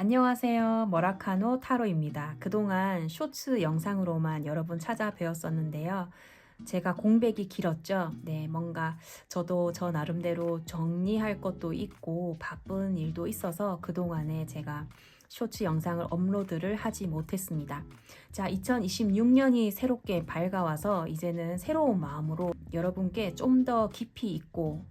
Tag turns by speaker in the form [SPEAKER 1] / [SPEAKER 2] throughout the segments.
[SPEAKER 1] 안녕하세요. 머라카노 타로입니다. 그동안 쇼츠 영상으로만 여러분 찾아뵈었었는데요. 제가 공백이 길었죠. 네, 뭔가 저도 저 나름대로 정리할 것도 있고 바쁜 일도 있어서 그동안에 제가 쇼츠 영상을 업로드를 하지 못했습니다. 자, 2026년이 새롭게 밝아와서 이제는 새로운 마음으로 여러분께 좀 더 깊이 있고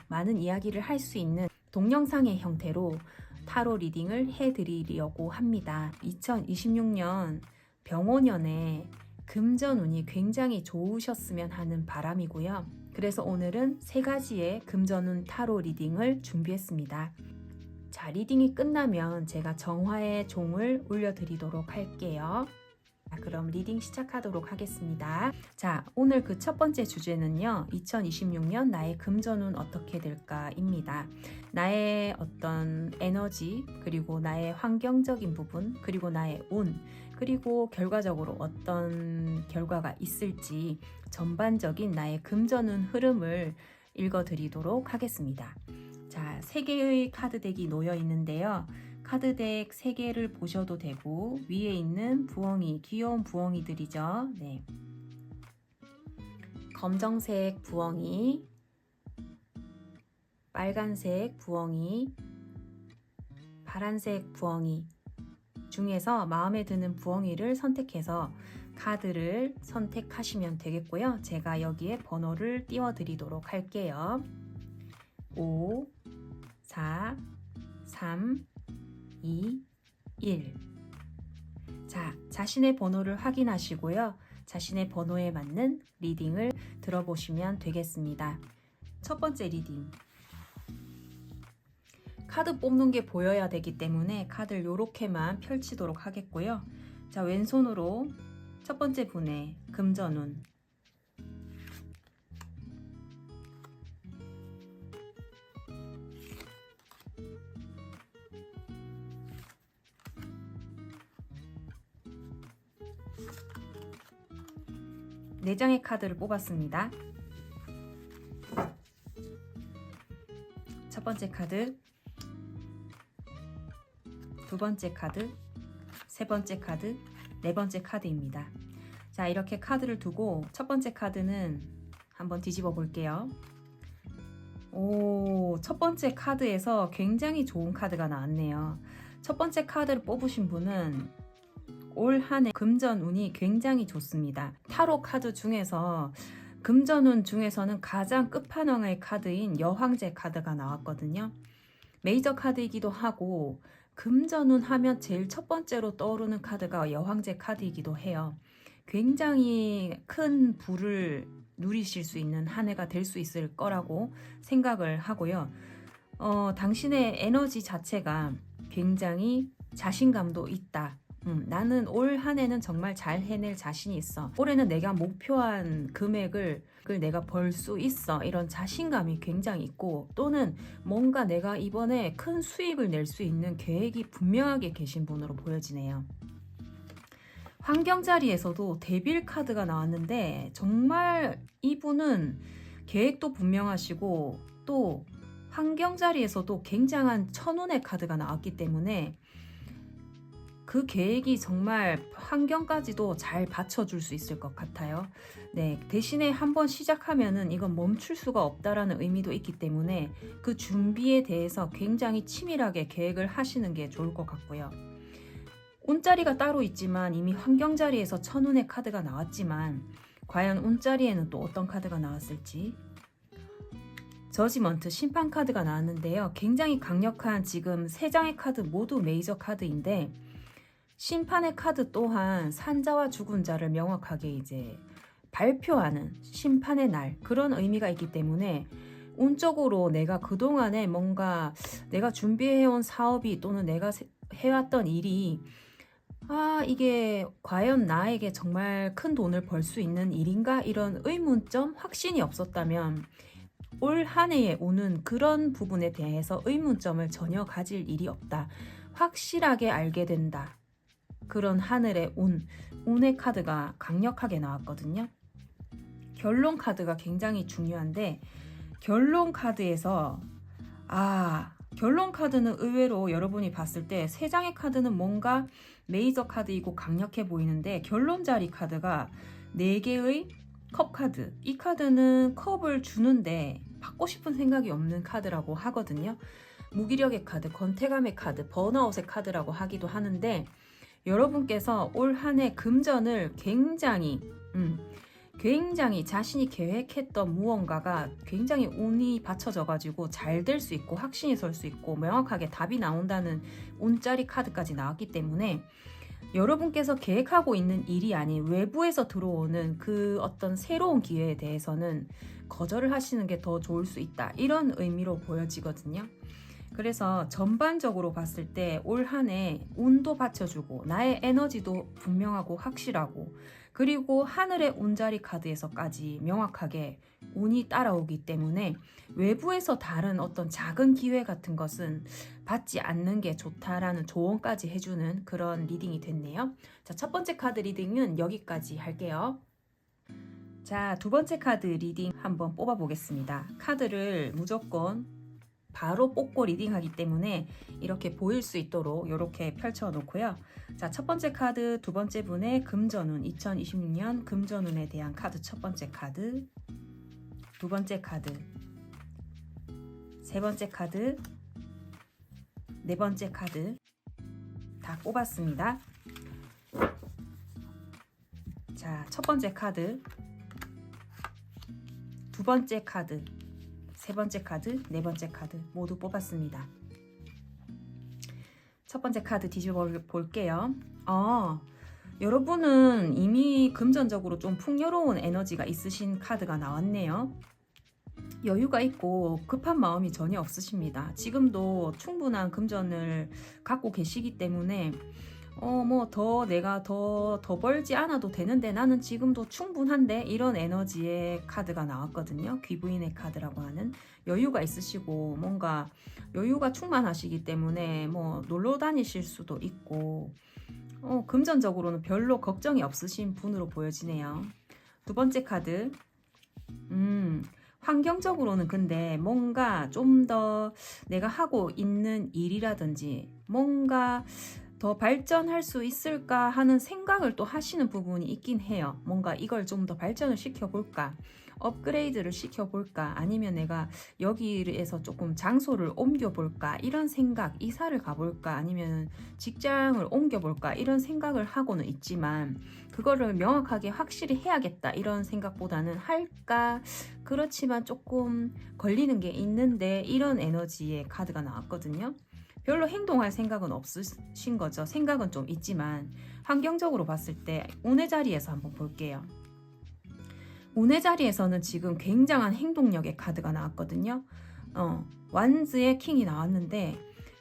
[SPEAKER 1] 많은 이야기를 할 수 있는 동영상의 형태로 타로 리딩을 해드리려고 합니다. 2026년 병오년에 금전운이 굉장히 좋으셨으면 하는 바람이고요. 그래서 오늘은 3가지의 금전운 타로 리딩을 준비했습니다. 자, 리딩이 끝나면 제가 정화의 종을 올려드리도록 할게요. 자, 그럼 리딩 시작하도록 하겠습니다. 자, 오늘 그 첫 번째 주제는요. 2026년 나의 금전운 어떻게 될까입니다. 나의 어떤 에너지, 그리고 나의 환경적인 부분, 그리고 나의 운, 그리고 결과적으로 어떤 결과가 있을지 전반적인 나의 금전운 흐름을 읽어드리도록 하겠습니다. 자, 3개의 카드덱이 놓여 있는데요. 카드덱 3개를 보셔도 되고 위에 있는 부엉이, 귀여운 부엉이들이죠. 네. 검정색 부엉이, 빨간색 부엉이, 파란색 부엉이 중에서 마음에 드는 부엉이를 선택해서 카드를 선택하시면 되겠고요. 제가 여기에 번호를 띄워드리도록 할게요. 5, 4, 3, 2, 1. 자, 자신의 번호를 확인하시고요. 자신의 번호에 맞는 리딩을 들어보시면 되겠습니다. 첫 번째 리딩. 카드 뽑는 게 보여야 되기 때문에 카드를 이렇게만 펼치도록 하겠고요. 자, 왼손으로 첫 번째 분의 금전운. 네 장의 카드를 뽑았습니다. 첫 번째 카드, 두 번째 카드, 세 번째 카드, 네 번째 카드입니다. 자, 이렇게 카드를 두고 첫 번째 카드는 한번 뒤집어 볼게요. 오, 첫 번째 카드에서 굉장히 좋은 카드가 나왔네요. 첫 번째 카드를 뽑으신 분은 올 한 해 금전운이 굉장히 좋습니다. 타로 카드 중에서 금전운 중에서는 가장 끝판왕의 카드인 여황제 카드가 나왔거든요. 메이저 카드이기도 하고 금전운 하면 제일 첫 번째로 떠오르는 카드가 여황제 카드이기도 해요. 굉장히 큰 부를 누리실 수 있는 한 해가 될 수 있을 거라고 생각을 하고요. 당신의 에너지 자체가 굉장히 자신감도 있다. 나는 올 한 해는 정말 잘 해낼 자신이 있어. 올해는 내가 목표한 금액을 내가 벌 수 있어. 이런 자신감이 굉장히 있고, 또는 뭔가 내가 이번에 큰 수익을 낼 수 있는 계획이 분명하게 계신 분으로 보여지네요. 환경 자리에서도 데빌 카드가 나왔는데 정말 이분은 계획도 분명하시고 또 환경 자리에서도 굉장한 천운의 카드가 나왔기 때문에 그 계획이 정말 환경까지도 잘 받쳐줄 수 있을 것 같아요. 네, 대신에 한번 시작하면은 이건 멈출 수가 없다라는 의미도 있기 때문에 그 준비에 대해서 굉장히 치밀하게 계획을 하시는 게 좋을 것 같고요. 운자리가 따로 있지만 이미 환경 자리에서 천운의 카드가 나왔지만 과연 운자리에는 또 어떤 카드가 나왔을지. 저지먼트 심판 카드가 나왔는데요. 굉장히 강력한 지금 3장의 카드 모두 메이저 카드인데 심판의 카드 또한 산자와 죽은 자를 명확하게 이제 발표하는 심판의 날, 그런 의미가 있기 때문에 운적으로 내가 그동안에 뭔가 내가 준비해온 사업이 또는 내가 해왔던 일이 이게 과연 나에게 정말 큰 돈을 벌 수 있는 일인가, 이런 의문점, 확신이 없었다면 올 한 해에 오는 그런 부분에 대해서 의문점을 전혀 가질 일이 없다. 확실하게 알게 된다. 그런 하늘의 운의 카드가 강력하게 나왔거든요. 결론 카드가 굉장히 중요한데 결론 카드에서 결론 카드는 의외로 여러분이 봤을 때 3장의 카드는 뭔가 메이저 카드이고 강력해 보이는데 결론 자리 카드가 4개의 컵 카드. 이 카드는 컵을 주는데 받고 싶은 생각이 없는 카드라고 하거든요. 무기력의 카드, 권태감의 카드, 번아웃의 카드라고 하기도 하는데 여러분께서 올 한 해 금전을 굉장히 자신이 계획했던 무언가가 굉장히 운이 받쳐져 가지고 잘 될 수 있고 확신이 설 수 있고 명확하게 답이 나온다는 운짜리 카드까지 나왔기 때문에 여러분께서 계획하고 있는 일이 아닌 외부에서 들어오는 그 어떤 새로운 기회에 대해서는 거절을 하시는 게 더 좋을 수 있다. 이런 의미로 보여지거든요. 그래서 전반적으로 봤을 때 올 한 해 운도 받쳐주고 나의 에너지도 분명하고 확실하고 그리고 하늘의 운자리 카드에서까지 명확하게 운이 따라오기 때문에 외부에서 다른 어떤 작은 기회 같은 것은 받지 않는 게 좋다라는 조언까지 해주는 그런 리딩이 됐네요. 자, 첫 번째 카드 리딩은 여기까지 할게요. 자, 두 번째 카드 리딩 한번 뽑아 보겠습니다. 카드를 무조건 바로 뽑고 리딩하기 때문에 이렇게 보일 수 있도록 이렇게 펼쳐 놓고요. 자, 첫 번째 카드, 두 번째 분의 금전운, 2026년 금전운에 대한 카드 첫 번째 카드, 두 번째 카드, 세 번째 카드, 네 번째 카드 다 뽑았습니다. 자, 첫 번째 카드, 두 번째 카드, 세 번째 카드, 네 번째 카드 모두 뽑았습니다. 첫 번째 카드 뒤집어 볼게요. 여러분은 이미 금전적으로 좀 풍요로운 에너지가 있으신 카드가 나왔네요. 여유가 있고 급한 마음이 전혀 없으십니다. 지금도 충분한 금전을 갖고 계시기 때문에 내가 더 벌지 않아도 되는데 나는 지금도 충분한데 이런 에너지의 카드가 나왔거든요. 귀부인의 카드라고 하는 여유가 있으시고 뭔가 여유가 충만하시기 때문에 놀러 다니실 수도 있고 금전적으로는 별로 걱정이 없으신 분으로 보여지네요. 두 번째 카드 환경적으로는 근데 뭔가 좀 더 내가 하고 있는 일이라든지 뭔가 더 발전할 수 있을까 하는 생각을 또 하시는 부분이 있긴 해요. 뭔가 이걸 좀 더 발전을 시켜볼까, 업그레이드를 시켜볼까, 아니면 내가 여기에서 조금 장소를 옮겨볼까 이런 생각, 이사를 가볼까, 아니면 직장을 옮겨볼까 이런 생각을 하고는 있지만 그거를 명확하게 확실히 해야겠다 이런 생각보다는 할까, 그렇지만 조금 걸리는 게 있는데 이런 에너지의 카드가 나왔거든요. 별로 행동할 생각은 없으신 거죠. 생각은 좀 있지만 환경적으로 봤을 때 운의 자리에서 한번 볼게요. 운의 자리에서는 지금 굉장한 행동력의 카드가 나왔거든요. 완즈의 킹이 나왔는데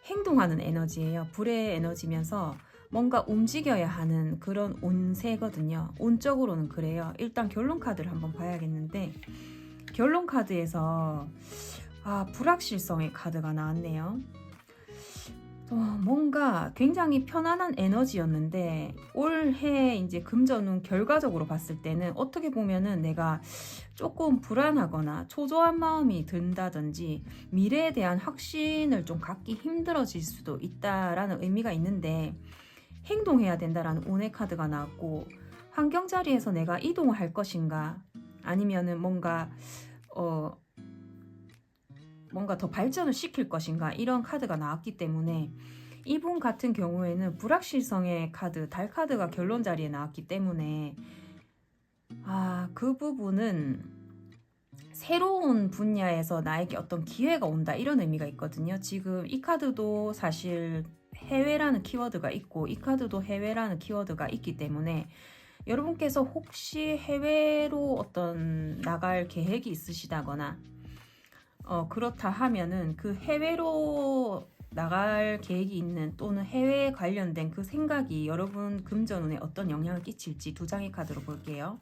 [SPEAKER 1] 행동하는 에너지예요. 불의 에너지면서 뭔가 움직여야 하는 그런 운세거든요. 운적으로는 그래요. 일단 결론 카드를 한번 봐야겠는데 결론 카드에서 불확실성의 카드가 나왔네요. 뭔가 굉장히 편안한 에너지였는데 올해 이제 금전운 결과적으로 봤을 때는 어떻게 보면은 내가 조금 불안하거나 초조한 마음이 든다든지 미래에 대한 확신을 좀 갖기 힘들어질 수도 있다라는 의미가 있는데 행동해야 된다라는 운의 카드가 나왔고 환경 자리에서 내가 이동을 할 것인가 아니면은 뭔가 더 발전을 시킬 것인가 이런 카드가 나왔기 때문에 이분 같은 경우에는 불확실성의 카드, 달 카드가 결론 자리에 나왔기 때문에 그 부분은 새로운 분야에서 나에게 어떤 기회가 온다 이런 의미가 있거든요. 지금 이 카드도 사실 해외라는 키워드가 있고 이 카드도 해외라는 키워드가 있기 때문에 여러분께서 혹시 해외로 어떤 나갈 계획이 있으시다거나 그렇다 하면은 그 해외로 나갈 계획이 있는 또는 해외에 관련된 그 생각이 여러분 금전운에 어떤 영향을 끼칠지 두 장의 카드로 볼게요.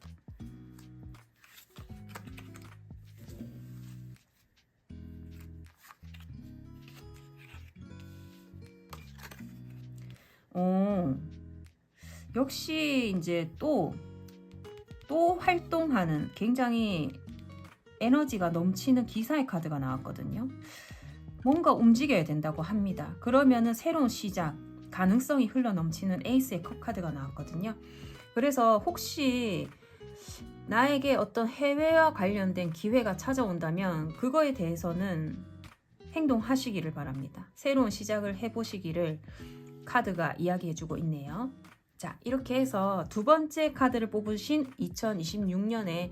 [SPEAKER 1] 역시 이제 또 활동하는 굉장히 에너지가 넘치는 기사의 카드가 나왔거든요. 뭔가 움직여야 된다고 합니다. 그러면은 새로운 시작, 가능성이 흘러넘치는 에이스의 컵 카드가 나왔거든요. 그래서 혹시 나에게 어떤 해외와 관련된 기회가 찾아온다면 그거에 대해서는 행동하시기를 바랍니다. 새로운 시작을 해보시기를 카드가 이야기해주고 있네요. 자, 이렇게 해서 두 번째 카드를 뽑으신 2026년의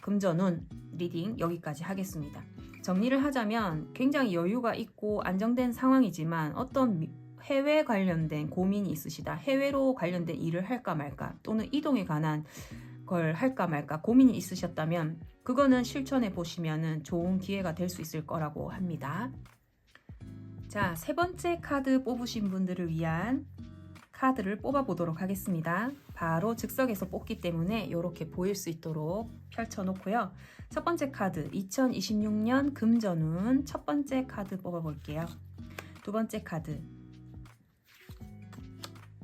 [SPEAKER 1] 금전운 리딩 여기까지 하겠습니다. 정리를 하자면 굉장히 여유가 있고 안정된 상황이지만 어떤 해외 관련된 고민이 있으시다. 해외로 관련된 일을 할까 말까 또는 이동에 관한 걸 할까 말까 고민이 있으셨다면 그거는 실천해 보시면 좋은 기회가 될 수 있을 거라고 합니다. 자, 세 번째 카드 뽑으신 분들을 위한 카드를 뽑아 보도록 하겠습니다. 바로 즉석에서 뽑기 때문에 이렇게 보일 수 있도록 펼쳐 놓고요. 첫 번째 카드 2026년 금전운 첫 번째 카드 뽑아 볼게요. 두 번째 카드,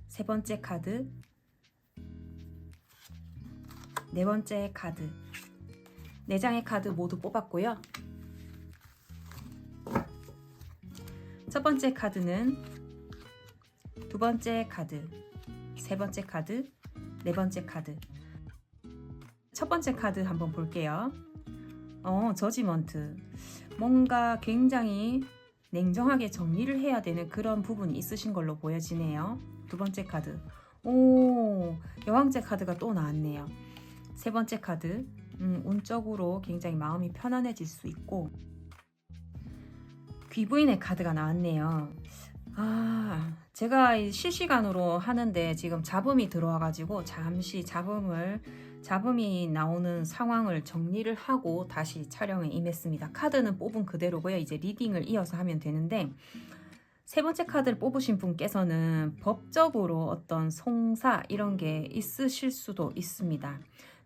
[SPEAKER 1] 세 번째 카드, 네 번째 카드, 네 장의 카드 모두 뽑았고요. 첫 번째 카드는 두 번째 카드, 세 번째 카드, 네 번째 카드. 첫 번째 카드 한번 볼게요. 저지먼트. 뭔가 굉장히 냉정하게 정리를 해야 되는 그런 부분이 있으신 걸로 보여지네요. 두 번째 카드. 여왕제 카드가 또 나왔네요. 세 번째 카드. 운적으로 굉장히 마음이 편안해질 수 있고 귀부인의 카드가 나왔네요. 제가 실시간으로 하는데 지금 잡음이 들어와가지고 잠시 잡음이 나오는 상황을 정리를 하고 다시 촬영에 임했습니다. 카드는 뽑은 그대로고요. 이제 리딩을 이어서 하면 되는데 세 번째 카드를 뽑으신 분께서는 법적으로 어떤 송사 이런 게 있으실 수도 있습니다.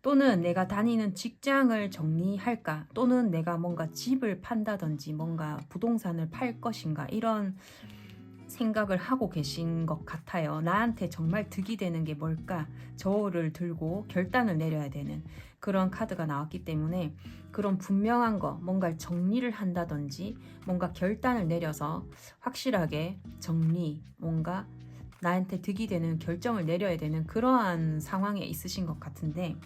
[SPEAKER 1] 또는 내가 다니는 직장을 정리할까 또는 내가 뭔가 집을 판다든지 뭔가 부동산을 팔 것인가 이런 생각을 하고 계신 것 같아요. 나한테 정말 득이 되는 게 뭘까? 저울을 들고 결단을 내려야 되는 그런 카드가 나왔기 때문에 그런 분명한 거, 뭔가 정리를 한다든지 뭔가 결단을 내려서 확실하게 뭔가 나한테 득이 되는 결정을 내려야 되는 그러한 상황에 있으신 것 같은데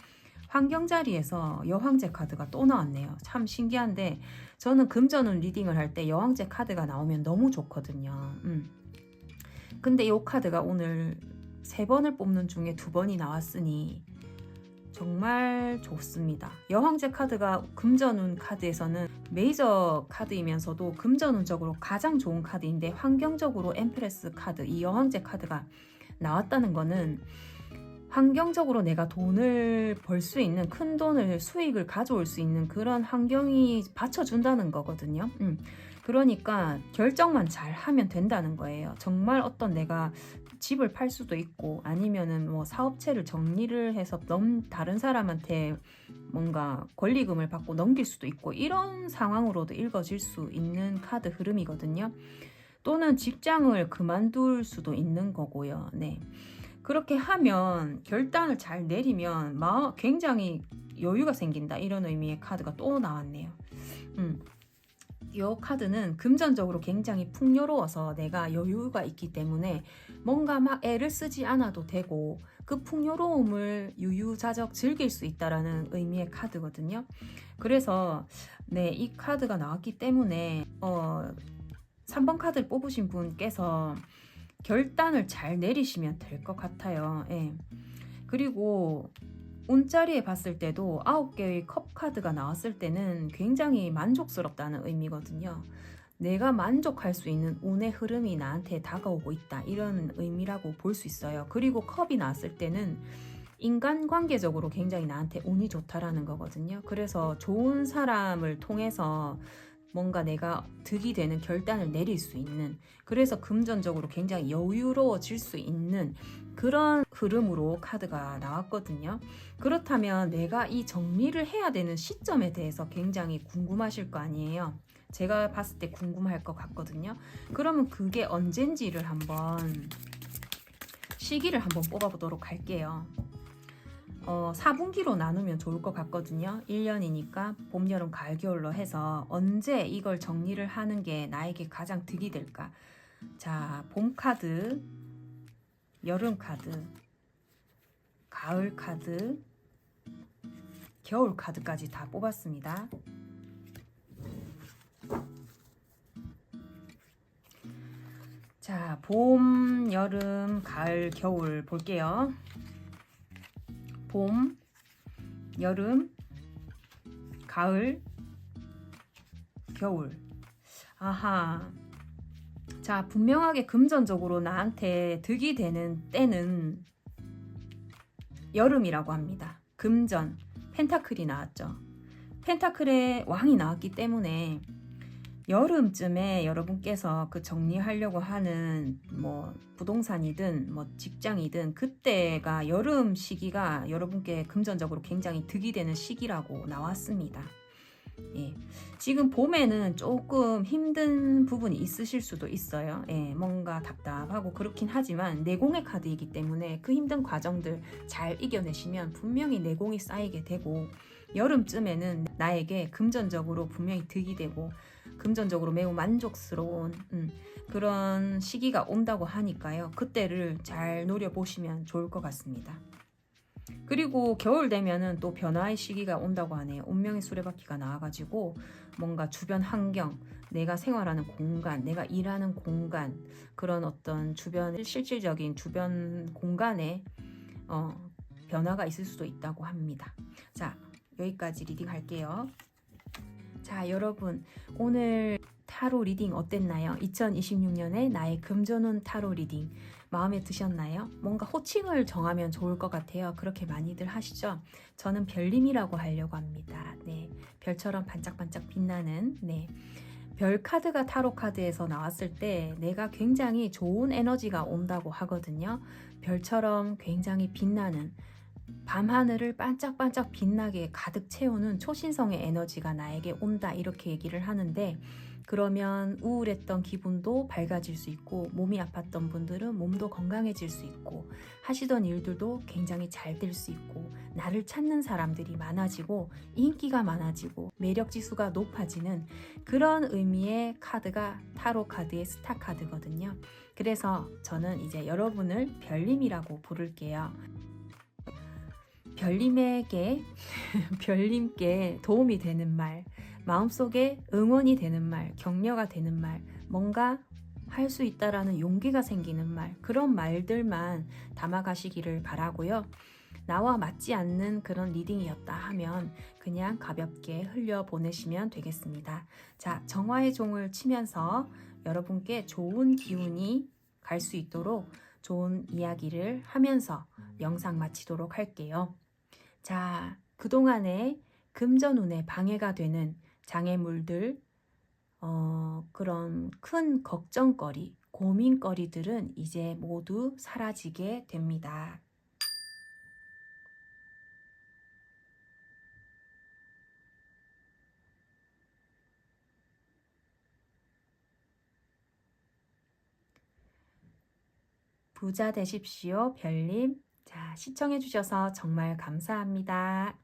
[SPEAKER 1] 환경 자리에서 여왕제 카드가 또 나왔네요. 참 신기한데 저는 금전운 리딩을 할 때 여왕제 카드가 나오면 너무 좋거든요. 근데 이 카드가 오늘 3번을 뽑는 중에 2번이 나왔으니 정말 좋습니다. 여왕제 카드가 금전운 카드에서는 메이저 카드이면서도 금전운적으로 가장 좋은 카드인데 환경적으로 엠프레스 카드, 이 여왕제 카드가 나왔다는 거는 환경적으로 내가 돈을 벌 수 있는 큰 돈을 수익을 가져올 수 있는 그런 환경이 받쳐준다는 거거든요. 그러니까 결정만 잘 하면 된다는 거예요. 정말 어떤 내가 집을 팔 수도 있고 아니면은 뭐 사업체를 정리를 해서 다른 사람한테 뭔가 권리금을 받고 넘길 수도 있고 이런 상황으로도 읽어질 수 있는 카드 흐름이거든요. 또는 직장을 그만둘 수도 있는 거고요. 네. 그렇게 하면 결단을 잘 내리면 굉장히 여유가 생긴다 이런 의미의 카드가 또 나왔네요. 이 카드는 금전적으로 굉장히 풍요로워서 내가 여유가 있기 때문에 뭔가 막 애를 쓰지 않아도 되고 그 풍요로움을 유유자적 즐길 수 있다라는 의미의 카드거든요. 그래서 네, 이 카드가 나왔기 때문에 3번 카드를 뽑으신 분께서 결단을 잘 내리시면 될 것 같아요. 예. 그리고 운자리에 봤을 때도 9개의 컵 카드가 나왔을 때는 굉장히 만족스럽다는 의미거든요. 내가 만족할 수 있는 운의 흐름이 나한테 다가오고 있다 이런 의미라고 볼 수 있어요. 그리고 컵이 나왔을 때는 인간관계적으로 굉장히 나한테 운이 좋다라는 거거든요. 그래서 좋은 사람을 통해서 뭔가 내가 득이 되는 결단을 내릴 수 있는, 그래서 금전적으로 굉장히 여유로워질 수 있는 그런 흐름으로 카드가 나왔거든요. 그렇다면 내가 이 정리를 해야 되는 시점에 대해서 굉장히 궁금하실 거 아니에요. 제가 봤을 때 궁금할 것 같거든요. 그러면 그게 언젠지를 시기를 한번 뽑아보도록 할게요. 4분기로 나누면 좋을 것 같거든요. 1년이니까 봄, 여름, 가을, 겨울로 해서 언제 이걸 정리를 하는 게 나에게 가장 득이 될까? 자, 봄 카드, 여름 카드, 가을 카드, 겨울 카드까지 다 뽑았습니다. 자, 봄, 여름, 가을, 겨울 볼게요. 봄, 여름, 가을, 겨울. 아하. 자, 분명하게 금전적으로 나한테 득이 되는 때는 여름이라고 합니다. 금전, 펜타클이 나왔죠. 펜타클의 왕이 나왔기 때문에 여름쯤에 여러분께서 그 정리하려고 하는 뭐 부동산이든 뭐 직장이든 그때가 여름 시기가 여러분께 금전적으로 굉장히 득이 되는 시기라고 나왔습니다. 예. 지금 봄에는 조금 힘든 부분이 있으실 수도 있어요. 예, 뭔가 답답하고 그렇긴 하지만 내공의 카드이기 때문에 그 힘든 과정들 잘 이겨내시면 분명히 내공이 쌓이게 되고 여름쯤에는 나에게 금전적으로 분명히 득이 되고 금전적으로 매우 만족스러운 그런 시기가 온다고 하니까요. 그때를 잘 노려보시면 좋을 것 같습니다. 그리고 겨울 되면은 또 변화의 시기가 온다고 하네요. 운명의 수레바퀴가 나와가지고 뭔가 주변 환경, 내가 생활하는 공간, 내가 일하는 공간, 그런 어떤 주변 실질적인 주변 공간에 변화가 있을 수도 있다고 합니다. 자, 여기까지 리딩 할게요. 자, 여러분 오늘 타로 리딩 어땠나요? 2026년에 나의 금전운 타로 리딩 마음에 드셨나요? 뭔가 호칭을 정하면 좋을 것 같아요. 그렇게 많이들 하시죠? 저는 별님이라고 하려고 합니다. 네, 별처럼 반짝반짝 빛나는 별 카드가 타로 카드에서 나왔을 때 내가 굉장히 좋은 에너지가 온다고 하거든요. 별처럼 굉장히 빛나는 밤하늘을 반짝반짝 빛나게 가득 채우는 초신성의 에너지가 나에게 온다 이렇게 얘기를 하는데 그러면 우울했던 기분도 밝아질 수 있고 몸이 아팠던 분들은 몸도 건강해질 수 있고 하시던 일들도 굉장히 잘 될 수 있고 나를 찾는 사람들이 많아지고 인기가 많아지고 매력 지수가 높아지는 그런 의미의 카드가 타로 카드의 스타 카드거든요. 그래서 저는 이제 여러분을 별님이라고 부를게요. 별님께 도움이 되는 말, 마음속에 응원이 되는 말, 격려가 되는 말, 뭔가 할 수 있다라는 용기가 생기는 말, 그런 말들만 담아가시기를 바라고요. 나와 맞지 않는 그런 리딩이었다 하면 그냥 가볍게 흘려보내시면 되겠습니다. 자, 정화의 종을 치면서 여러분께 좋은 기운이 갈 수 있도록 좋은 이야기를 하면서 영상 마치도록 할게요. 자, 그동안에 금전운에 방해가 되는 장애물들, 그런 큰 걱정거리, 고민거리들은 이제 모두 사라지게 됩니다. 부자 되십시오, 별님. 자, 시청해주셔서 정말 감사합니다.